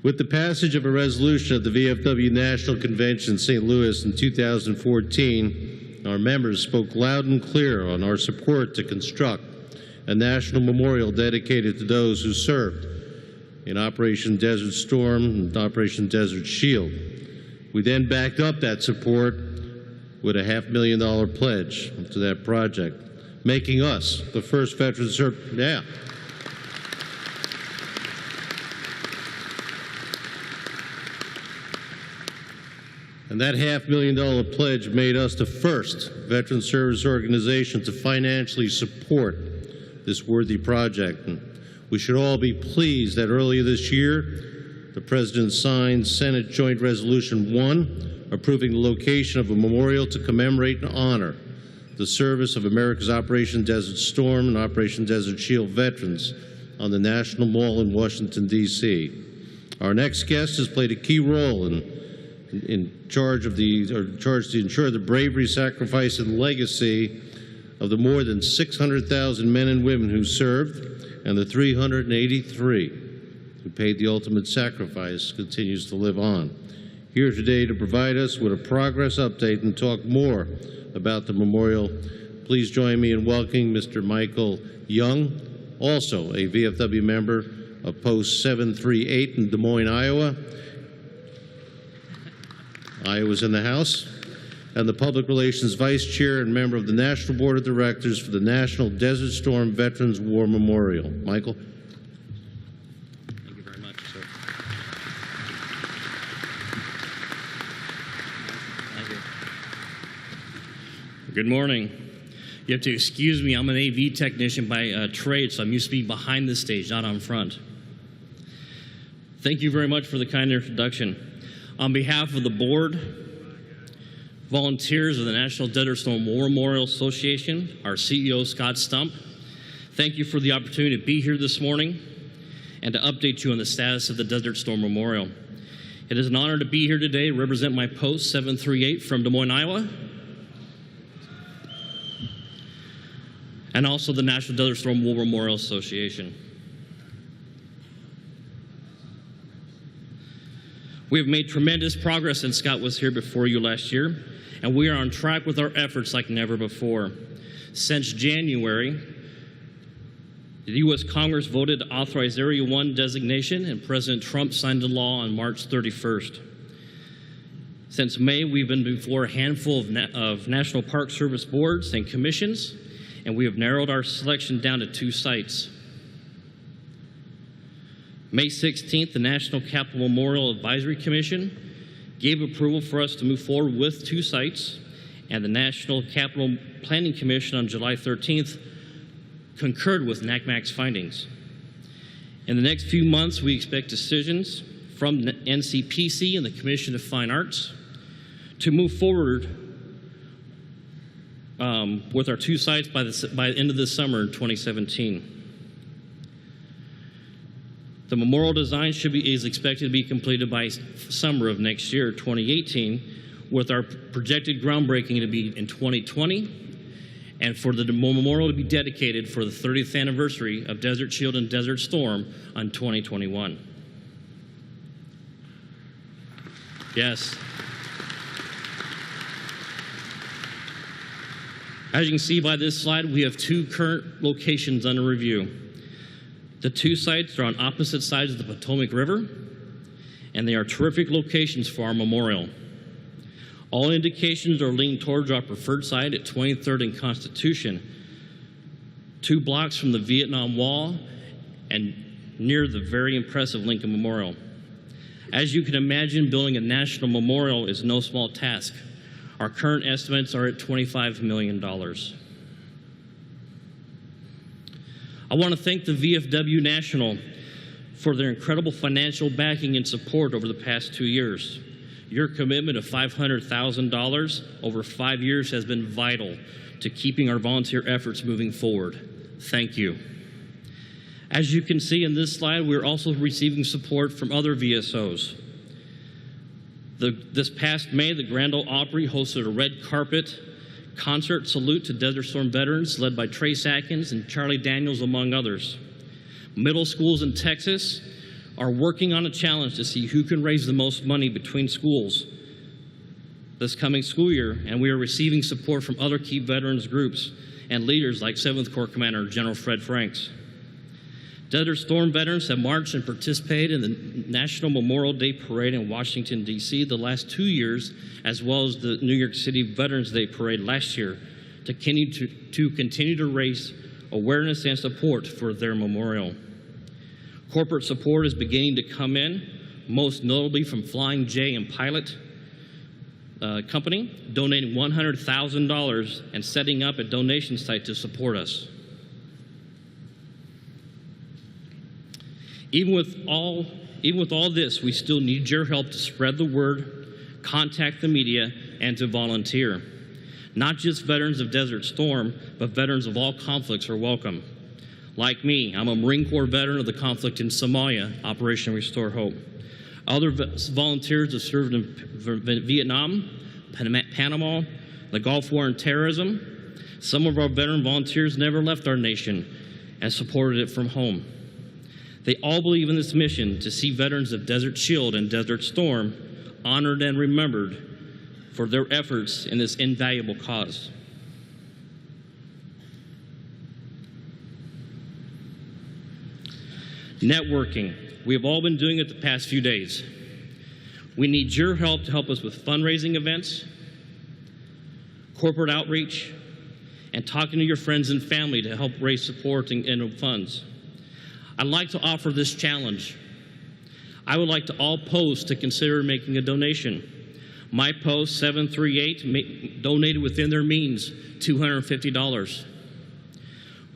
With the passage of a resolution at the VFW National Convention in St. Louis in 2014, our members spoke loud and clear on our support to construct a national memorial dedicated to those who served in Operation Desert Storm and Operation Desert Shield. We then backed up that support with a $500,000 pledge to that project, making us the first veteran service. Yeah. And that $500,000 pledge made us the first veteran service organization to financially support this worthy project. And we should all be pleased that earlier this year, the President signed Senate Joint Resolution 1, approving the location of a memorial to commemorate and honor the service of America's Operation Desert Storm and Operation Desert Shield veterans on the National Mall in Washington, D.C. Our next guest has played a key role in charge to ensure the bravery, sacrifice, and legacy of the more than 600,000 men and women who served, and the 383 who paid the ultimate sacrifice continues to live on. Here today to provide us with a progress update and talk more about the memorial, please join me in welcoming Mr. Michael Young, also a VFW member of Post 738 in Des Moines, Iowa. Iowa's in the House, and the Public Relations Vice Chair and member of the National Board of Directors for the National Desert Storm Veterans War Memorial. Michael. Thank you very much, sir. Thank you. Good morning. You have to excuse me, I'm an AV technician by trade, so I'm used to being behind the stage, not on front. Thank you very much for the kind introduction. On behalf of the board, volunteers of the National Desert Storm War Memorial Association, our CEO, Scott Stump, thank you for the opportunity to be here this morning and to update you on the status of the Desert Storm Memorial. It is an honor to be here today to represent my post 738 from Des Moines, Iowa, and also the National Desert Storm War Memorial Association. We have made tremendous progress since Scott was here before you last year, and we are on track with our efforts like never before. Since January, the U.S. Congress voted to authorize Area 1 designation, and President Trump signed the law on March 31st. Since May, we've been before a handful of National Park Service boards and commissions, and we have narrowed our selection down to 2 sites. May 16th, the National Capital Memorial Advisory Commission gave approval for us to move forward with 2 sites, and the National Capital Planning Commission on July 13th concurred with NACMAC's findings. In the next few months, we expect decisions from NCPC and the Commission of Fine Arts to move forward with our 2 sites by the end of this summer in 2017. The memorial design is expected to be completed by summer of next year, 2018, with our projected groundbreaking to be in 2020, and for the memorial to be dedicated for the 30th anniversary of Desert Shield and Desert Storm on 2021. Yes. As you can see by this slide, we have 2 current locations under review. The 2 sites are on opposite sides of the Potomac River, and they are terrific locations for our memorial. All indications are leaning towards our preferred site at 23rd and Constitution, 2 blocks from the Vietnam Wall and near the very impressive Lincoln Memorial. As you can imagine, building a national memorial is no small task. Our current estimates are at $25 million. I want to thank the VFW National for their incredible financial backing and support over the past 2 years. Your commitment of $500,000 over 5 years has been vital to keeping our volunteer efforts moving forward. Thank you. As you can see in this slide, we're also receiving support from other VSOs. This past May, the Grand Ole Opry hosted a red carpet concert salute to Desert Storm veterans led by Trace Atkins and Charlie Daniels, among others. Middle schools in Texas are working on a challenge to see who can raise the most money between schools this coming school year, and we are receiving support from other key veterans groups and leaders like 7th Corps Commander General Fred Franks. Desert Storm veterans have marched and participated in the National Memorial Day Parade in Washington, D.C. the last 2 years, as well as the New York City Veterans Day Parade last year, to continue to raise awareness and support for their memorial. Corporate support is beginning to come in, most notably from Flying J and Pilot Company, donating $100,000 and setting up a donation site to support us. Even with all this, we still need your help to spread the word, contact the media, and to volunteer. Not just veterans of Desert Storm, but veterans of all conflicts are welcome. Like me, I'm a Marine Corps veteran of the conflict in Somalia, Operation Restore Hope. Other volunteers have served in Vietnam, Panama, the Gulf War, and terrorism. Some of our veteran volunteers never left our nation and supported it from home. They all believe in this mission to see veterans of Desert Shield and Desert Storm honored and remembered for their efforts in this invaluable cause. Networking. We have all been doing it the past few days. We need your help to help us with fundraising events, corporate outreach, and talking to your friends and family to help raise support and funds. I'd like to offer this challenge. I would like to all post to consider making a donation. My post, 738, donated within their means, $250.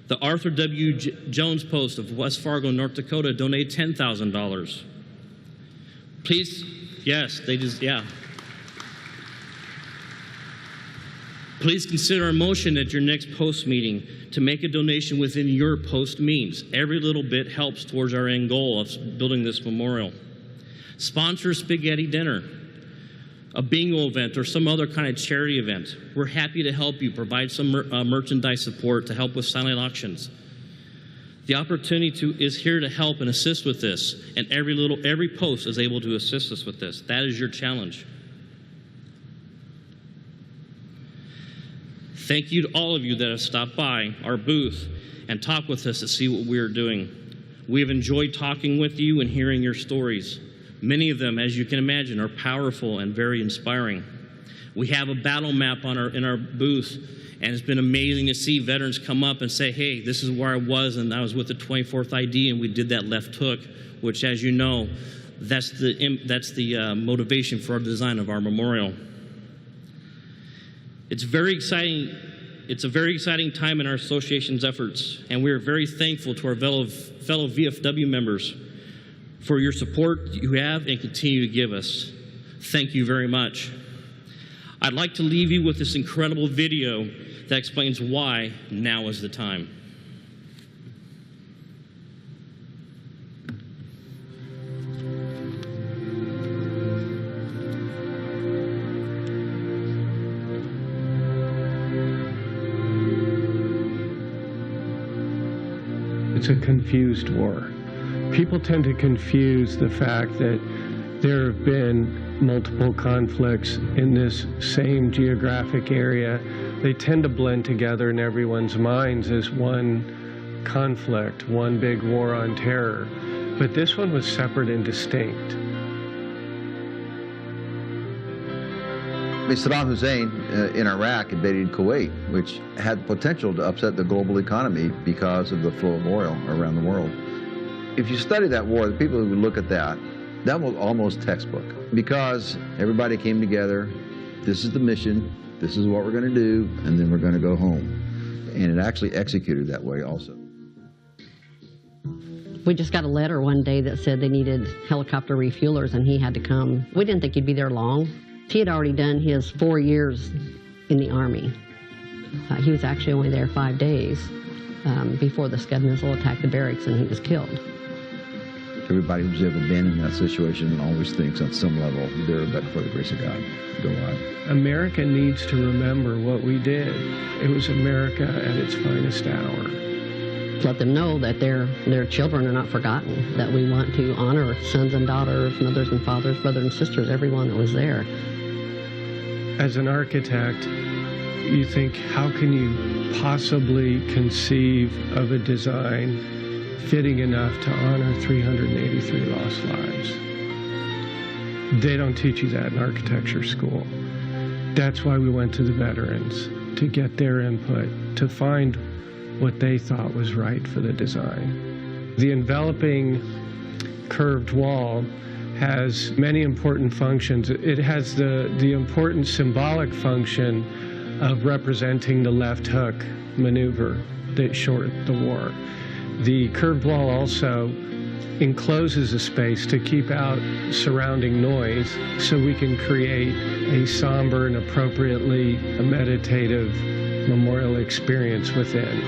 The Arthur W. Jones post of West Fargo, North Dakota, donated $10,000. Please, yes, Please consider a motion at your next post meeting to make a donation within your post means. Every little bit helps towards our end goal of building this memorial. Sponsor a spaghetti dinner, a bingo event, or some other kind of charity event. We're happy to help you provide some merchandise support to help with silent auctions. The opportunity is here to help and assist with this, and every post is able to assist us with this. That is your challenge. Thank you to all of you that have stopped by our booth and talked with us to see what we are doing. We have enjoyed talking with you and hearing your stories. Many of them, as you can imagine, are powerful and very inspiring. We have a battle map in our booth, and it's been amazing to see veterans come up and say, hey, this is where I was, and I was with the 24th ID, and we did that left hook, which, as you know, that's the motivation for our design of our memorial. It's a very exciting time in our association's efforts, and we are very thankful to our fellow VFW members for your support you have and continue to give us. Thank you very much. I'd like to leave you with this incredible video that explains why now is the time. It's a confused war. People tend to confuse the fact that there have been multiple conflicts in this same geographic area. They tend to blend together in everyone's minds as one conflict, one big war on terror. But this one was separate and distinct. Saddam Hussein in Iraq invaded Kuwait, which had the potential to upset the global economy because of the flow of oil around the world. If you study that war, the people who look at that was almost textbook, because everybody came together. This is the mission, this is what we're going to do, and then we're going to go home. And it actually executed that way also. We just got a letter one day that said they needed helicopter refuelers and he had to come. We didn't think he'd be there long. He had already done his 4 years in the Army. He was actually only there 5 days before the Scud missile attacked the barracks and he was killed. Everybody who's ever been in that situation always thinks on some level they're better for the grace of God. Go on. America needs to remember what we did. It was America at its finest hour. let them know that their children are not forgotten, that we want to honor sons and daughters, mothers and fathers, brothers and sisters, everyone that was there. As an architect, you think, how can you possibly conceive of a design fitting enough to honor 383 lost lives? They don't teach you that in architecture school. That's why we went to the veterans, to get their input, to find what they thought was right for the design. The enveloping curved wall has many important functions. It has the important symbolic function of representing the left hook maneuver that shortened the war. The curved wall also encloses a space to keep out surrounding noise so we can create a somber and appropriately meditative memorial experience within.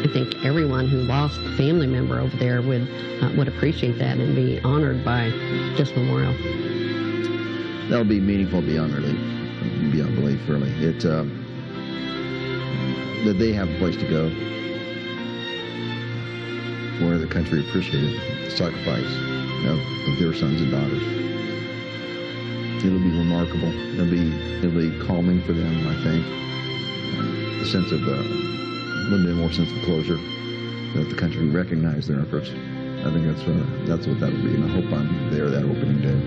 I think everyone who lost a family member over there would appreciate that and be honored by this memorial. That'll be meaningful beyond belief, really. That they have a place to go where the country appreciated the sacrifice of their sons and daughters. It'll be remarkable. It'll be calming for them, I think. A sense of a little bit more sense of closure, that the country recognized their efforts. I think that's what that'll be, and I hope I'm there that opening day.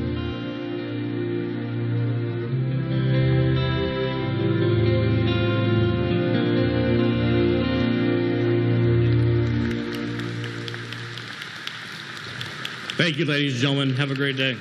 Thank you, ladies and gentlemen. Have a great day.